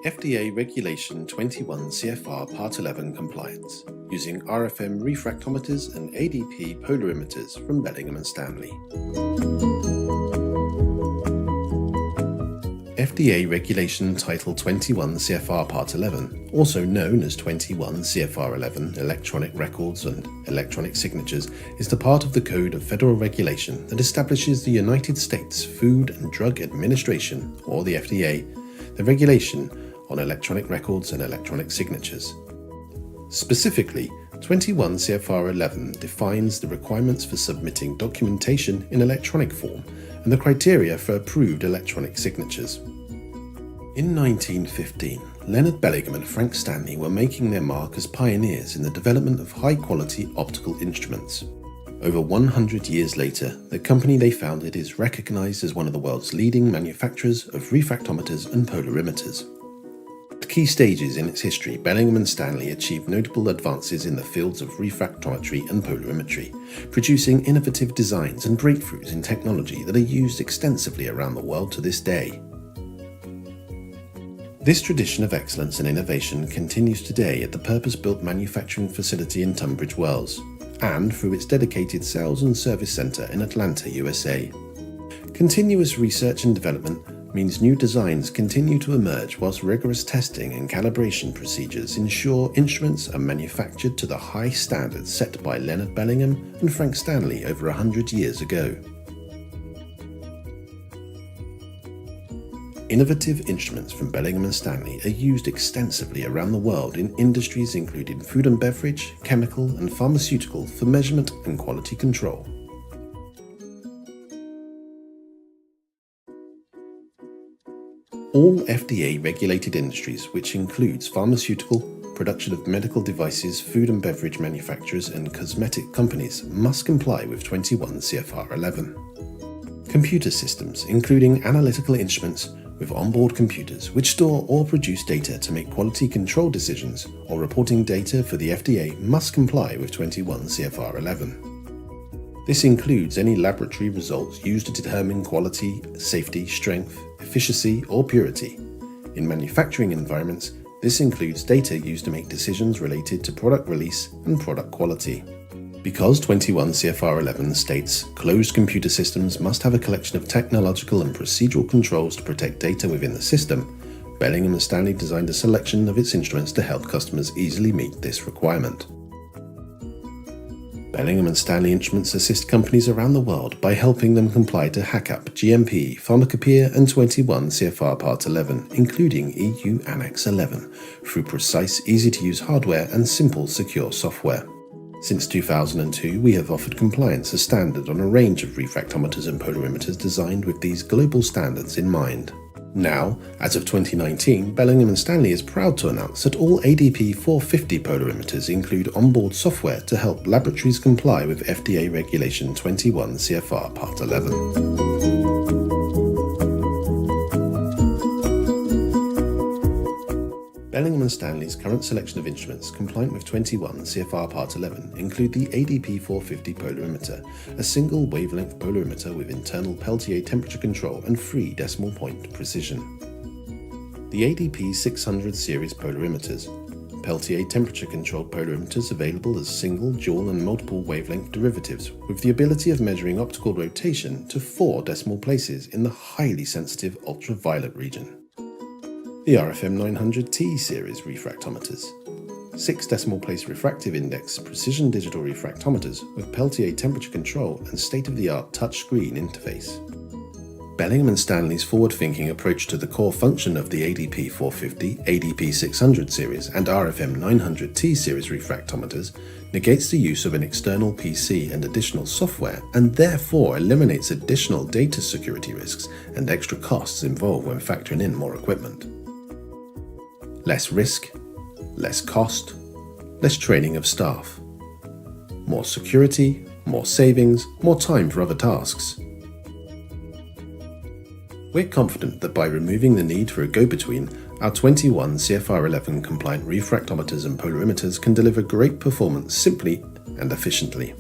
FDA Regulation 21 CFR Part 11 compliance using RFM refractometers and ADP polarimeters from Bellingham Stanley. FDA Regulation Title 21 CFR Part 11, also known as 21 CFR 11 Electronic Records and Electronic Signatures, is the part of the Code of Federal Regulation that establishes the United States Food and Drug Administration, or the FDA, the regulation on electronic records and electronic signatures. Specifically, 21 CFR 11 defines the requirements for submitting documentation in electronic form and the criteria for approved electronic signatures. In 1915, Leonard Bellingham and Frank Stanley were making their mark as pioneers in the development of high-quality optical instruments. Over 100 years later, the company they founded is recognized as one of the world's leading manufacturers of refractometers and polarimeters. At key stages in its history, Bellingham Stanley achieved notable advances in the fields of refractometry and polarimetry, producing innovative designs and breakthroughs in technology that are used extensively around the world to this day. This tradition of excellence and innovation continues today at the purpose-built manufacturing facility in Tunbridge Wells, and through its dedicated sales and service center in Atlanta, USA. Continuous research and development means new designs continue to emerge whilst rigorous testing and calibration procedures ensure instruments are manufactured to the high standards set by Leonard Bellingham and Frank Stanley over 100 years ago. Innovative instruments from Bellingham Stanley are used extensively around the world in industries including food and beverage, chemical and pharmaceutical for measurement and quality control. All FDA-regulated industries, which includes pharmaceutical, production of medical devices, food and beverage manufacturers and cosmetic companies, must comply with 21 CFR 11. Computer systems, including analytical instruments with onboard computers, which store or produce data to make quality control decisions or reporting data for the FDA, must comply with 21 CFR 11. This includes any laboratory results used to determine quality, safety, strength, efficiency, or purity. In manufacturing environments, this includes data used to make decisions related to product release and product quality. Because 21 CFR 11 states closed computer systems must have a collection of technological and procedural controls to protect data within the system, Bellingham Stanley designed a selection of its instruments to help customers easily meet this requirement. Bellingham Stanley instruments assist companies around the world by helping them comply to HACCP, GMP, Pharmacopoeia and 21 CFR Part 11, including EU Annex 11, through precise, easy-to-use hardware and simple, secure software. Since 2002, we have offered compliance as standard on a range of refractometers and polarimeters designed with these global standards in mind. Now, as of 2019, Bellingham Stanley is proud to announce that all ADP 450 polarimeters include onboard software to help laboratories comply with FDA Regulation 21 CFR Part 11. Bellingham Stanley's current selection of instruments compliant with 21 CFR Part 11 include the ADP 450 polarimeter, a single wavelength polarimeter with internal Peltier temperature control and 3 decimal point precision. The ADP 600 series polarimeters, Peltier temperature controlled polarimeters available as single, dual and multiple wavelength derivatives with the ability of measuring optical rotation to 4 decimal places in the highly sensitive ultraviolet region. The RFM 900T series refractometers, 6 decimal place refractive index precision digital refractometers with Peltier temperature control and state-of-the-art touchscreen interface. Bellingham Stanley's forward-thinking approach to the core function of the ADP 450, ADP 600 series and RFM 900T series refractometers negates the use of an external PC and additional software and therefore eliminates additional data security risks and extra costs involved when factoring in more equipment. Less risk, less cost, less training of staff. More security, more savings, more time for other tasks. We're confident that by removing the need for a go-between, our 21 CFR 11 compliant refractometers and polarimeters can deliver great performance simply and efficiently.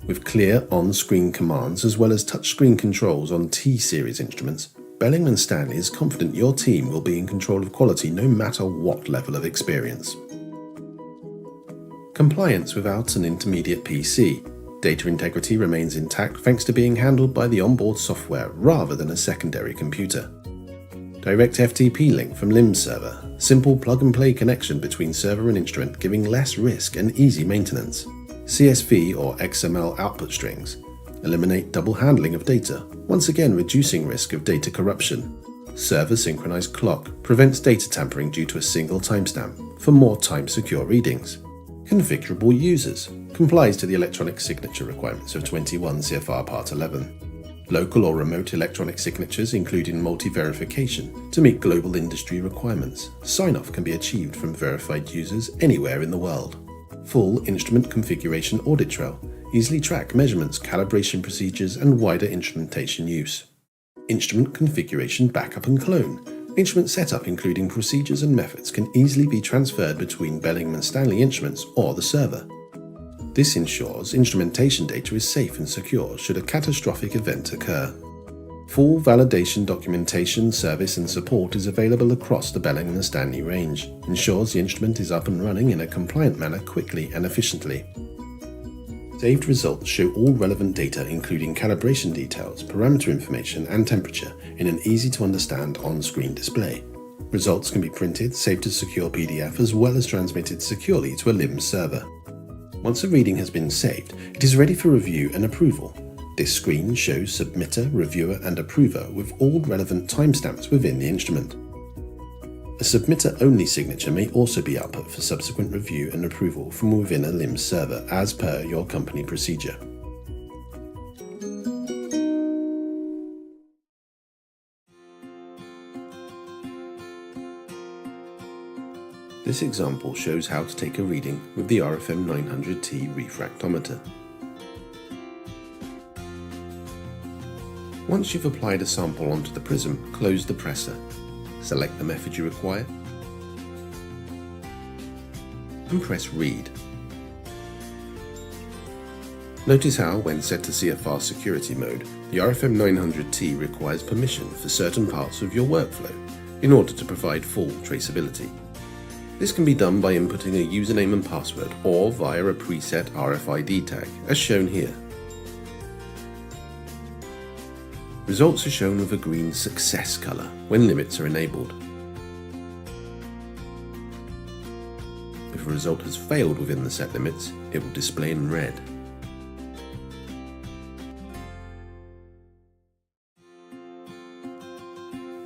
With clear on-screen commands as well as touchscreen controls on T-series instruments, Bellingham Stanley is confident your team will be in control of quality no matter what level of experience. Compliance without an intermediate PC. Data integrity remains intact thanks to being handled by the onboard software rather than a secondary computer. Direct FTP link from LIMS server. Simple plug-and-play connection between server and instrument, giving less risk and easy maintenance. CSV or XML output strings. Eliminate double handling of data, once again reducing risk of data corruption. Server synchronized clock prevents data tampering due to a single timestamp for more time-secure readings. Configurable users complies to the electronic signature requirements of 21 CFR Part 11. Local or remote electronic signatures including multi-verification to meet global industry requirements. Sign-off can be achieved from verified users anywhere in the world. Full instrument configuration audit trail. Easily track measurements, calibration procedures, and wider instrumentation use. Instrument configuration backup and clone. Instrument setup including procedures and methods can easily be transferred between Bellingham Stanley instruments or the server. This ensures instrumentation data is safe and secure should a catastrophic event occur. Full validation documentation, service and support is available across the Bellingham Stanley range. Ensures the instrument is up and running in a compliant manner quickly and efficiently. Saved results show all relevant data including calibration details, parameter information and temperature in an easy-to-understand on-screen display. Results can be printed, saved as secure PDF as well as transmitted securely to a LIMS server. Once a reading has been saved, it is ready for review and approval. This screen shows submitter, reviewer and approver with all relevant timestamps within the instrument. A submitter-only signature may also be output for subsequent review and approval from within a LIMS server as per your company procedure. This example shows how to take a reading with the RFM 900T refractometer. Once you've applied a sample onto the prism, close the presser. Select the method you require and press Read. Notice how, when set to CFR security mode, the RFM 900T requires permission for certain parts of your workflow in order to provide full traceability. This can be done by inputting a username and password or via a preset RFID tag, as shown here. Results are shown with a green success colour when limits are enabled. If a result has failed within the set limits, it will display in red.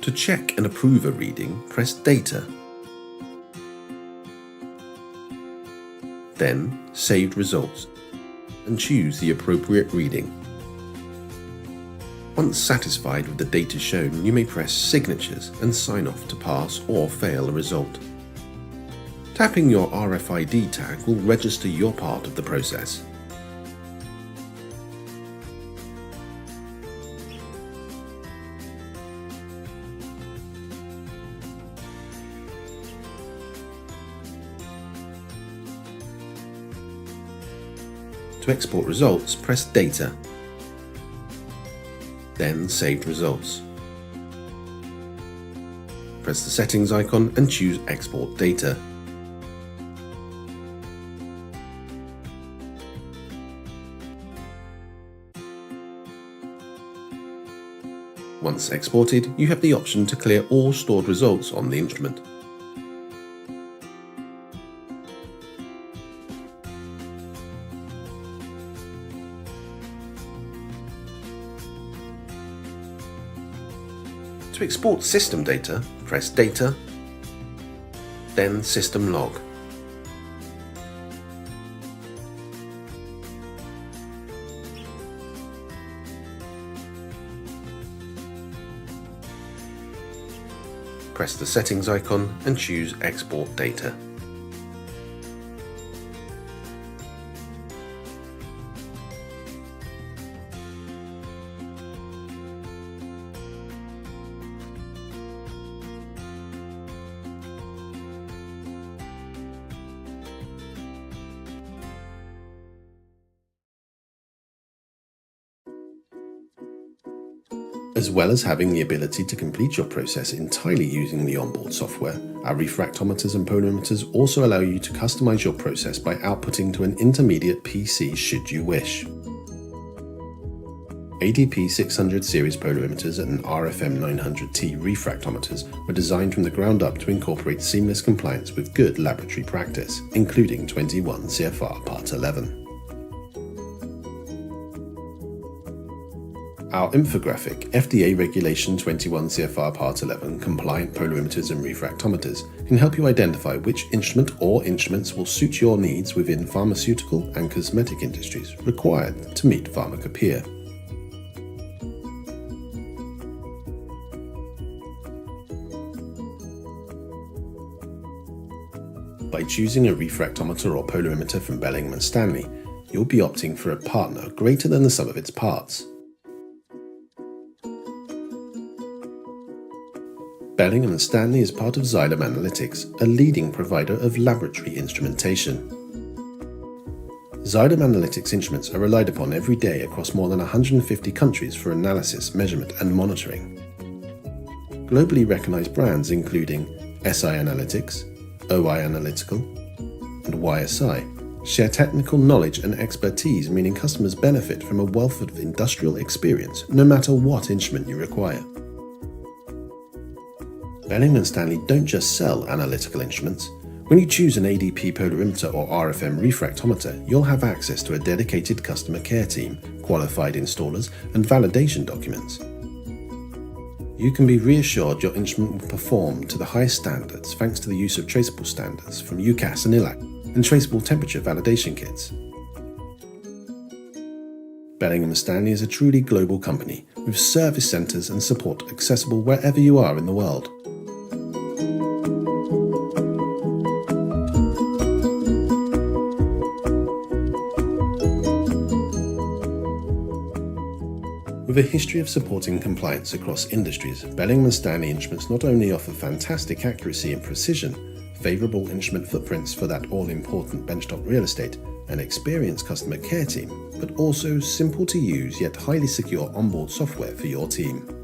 To check and approve a reading, press Data. Then Saved Results and choose the appropriate reading. Once satisfied with the data shown, you may press Signatures and sign off to pass or fail a result. Tapping your RFID tag will register your part of the process. To export results, press Data, then Saved Results. Press the settings icon and choose Export Data. Once exported, you have the option to clear all stored results on the instrument. To export system data, press Data, then System Log. Press the settings icon and choose Export Data. As well as having the ability to complete your process entirely using the onboard software, our refractometers and polarimeters also allow you to customize your process by outputting to an intermediate PC should you wish. ADP 600 series polarimeters and RFM 900T refractometers were designed from the ground up to incorporate seamless compliance with good laboratory practice, including 21 CFR Part 11. Our infographic, FDA Regulation 21 CFR Part 11 compliant polarimeters and refractometers, can help you identify which instrument or instruments will suit your needs within pharmaceutical and cosmetic industries required to meet pharmacopoeia. By choosing a refractometer or polarimeter from Bellingham Stanley, you'll be opting for a partner greater than the sum of its parts. Bellingham Stanley is part of Xylem Analytics, a leading provider of laboratory instrumentation. Xylem Analytics instruments are relied upon every day across more than 150 countries for analysis, measurement and monitoring. Globally recognized brands including SI Analytics, OI Analytical, and YSI share technical knowledge and expertise, meaning customers benefit from a wealth of industrial experience no matter what instrument you require. Bellingham Stanley don't just sell analytical instruments. When you choose an ADP polarimeter or RFM refractometer, you'll have access to a dedicated customer care team, qualified installers, and validation documents. You can be reassured your instrument will perform to the highest standards thanks to the use of traceable standards from UCAS and ILAC and traceable temperature validation kits. Bellingham Stanley is a truly global company with service centres and support accessible wherever you are in the world. With a history of supporting compliance across industries, Bellingham Stanley instruments not only offer fantastic accuracy and precision, favourable instrument footprints for that all-important benchtop real estate, an experienced customer care team, but also simple to use yet highly secure onboard software for your team.